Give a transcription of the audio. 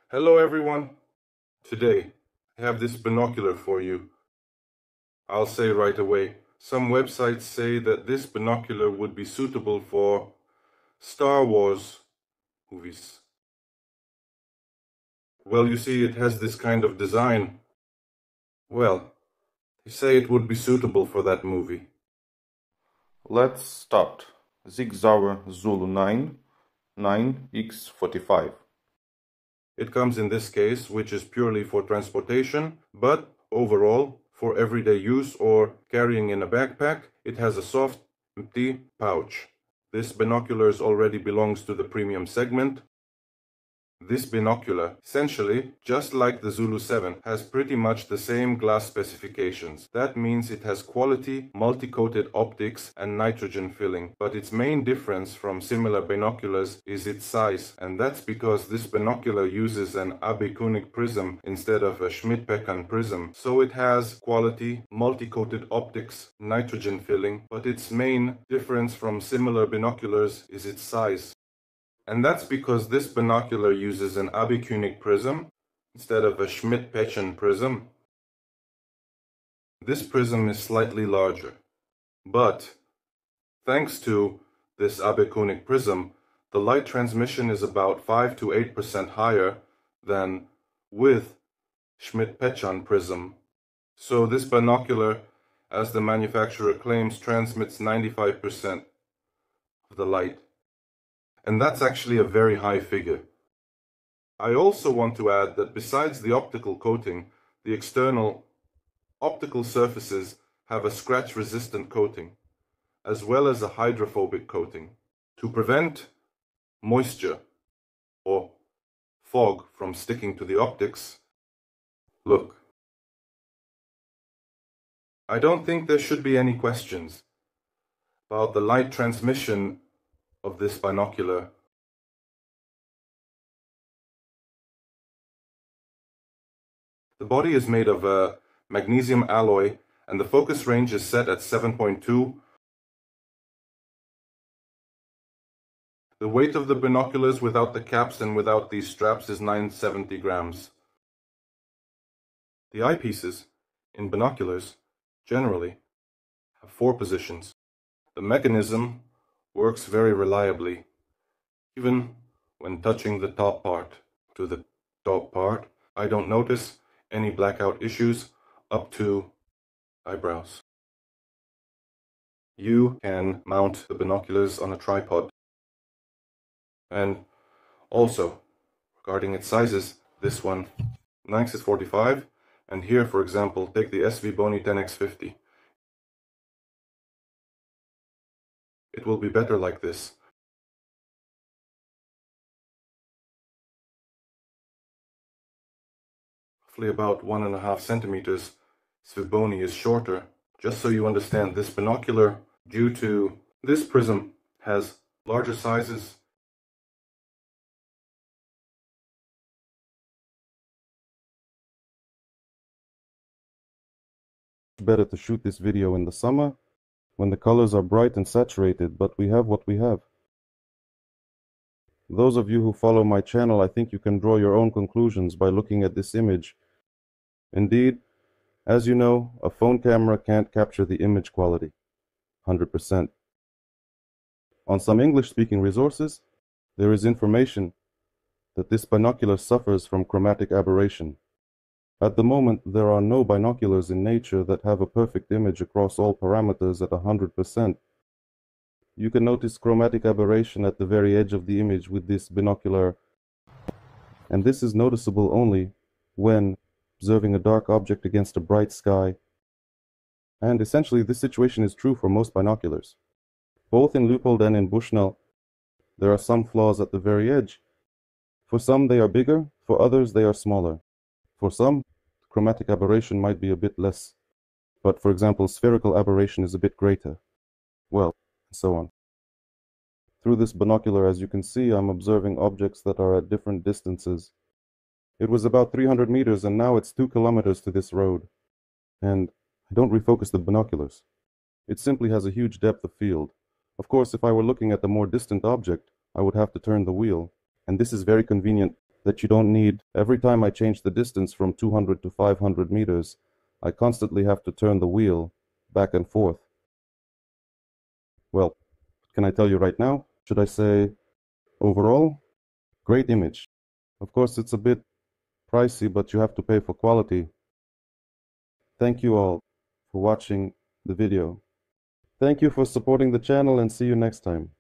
Hello everyone. Today I have this binocular for you. I'll say right away, some websites say that this binocular would be suitable for Star Wars movies. Well, you see, it has this kind of design. Well, they say it would be suitable for that movie. Let's start. Sig Sauer Zulu 9X45. It comes in this case, which is purely for transportation, but overall, for everyday use or carrying in a backpack, it has a soft, empty pouch. This binoculars already belongs to the premium segment. This binocular, essentially, just like the Zulu 7, has pretty much the same glass specifications. That means it has quality, multi-coated optics and nitrogen filling. But its main difference from similar binoculars is its size, and that's because this binocular uses an Abbe-König prism instead of a Schmidt-Pekan prism. So it has quality, multi-coated optics, nitrogen filling, but its main difference from similar binoculars is its size. And that's because this binocular uses an Abbe-König prism instead of a Schmidt-Pekan prism. This prism is slightly larger, but thanks to this Abbe-König prism, the light transmission is about 5 to 8% higher than with Schmidt-Pekan prism. So this binocular, as the manufacturer claims, transmits 95% of the light. And that's actually a very high figure. I also want to add that besides the optical coating, the external optical surfaces have a scratch-resistant coating, as well as a hydrophobic coating, to prevent moisture or fog from sticking to the optics. Look. I don't think there should be any questions about the light transmission of this binocular. The body is made of a magnesium alloy and the focus range is set at 7.2. The weight of the binoculars without the caps and without these straps is 970 grams. The eyepieces in binoculars generally have 4 positions. The mechanism works very reliably, even when touching the top part. To the top part, I don't notice any blackout issues up to eyebrows. You can mount the binoculars on a tripod. And also, regarding its sizes, this one, length is 45, and here, for example, take the SV Boni 10x50. It will be better like this. Roughly about 1.5 centimeters. Sviboni is shorter. Just so you understand, this binocular, due to this prism, has larger sizes. Better to shoot this video in the summer when the colors are bright and saturated, but we have what we have. Those of you who follow my channel, I think you can draw your own conclusions by looking at this image. Indeed, as you know, a phone camera can't capture the image quality 100%. On some English-speaking resources, there is information that this binocular suffers from chromatic aberration. At the moment, there are no binoculars in nature that have a perfect image across all parameters at 100%. You can notice chromatic aberration at the very edge of the image with this binocular, and this is noticeable only when observing a dark object against a bright sky. And essentially, this situation is true for most binoculars. Both in Leupold and in Bushnell, there are some flaws at the very edge. For some, they are bigger, for others, they are smaller. For some, chromatic aberration might be a bit less, but for example, spherical aberration is a bit greater. Well, and so on. Through this binocular, as you can see, I'm observing objects that are at different distances. It was about 300 meters and now it's 2 kilometers to this road. And I don't refocus the binoculars. It simply has a huge depth of field. Of course, if I were looking at a more distant object, I would have to turn the wheel. And this is very convenient that you don't need. Every time I change the distance from 200 to 500 meters, I constantly have to turn the wheel back and forth. Well, can I tell you right now? Should I say, overall, great image. Of course, it's a bit pricey, but you have to pay for quality. Thank you all for watching the video. Thank you for supporting the channel, and see you next time.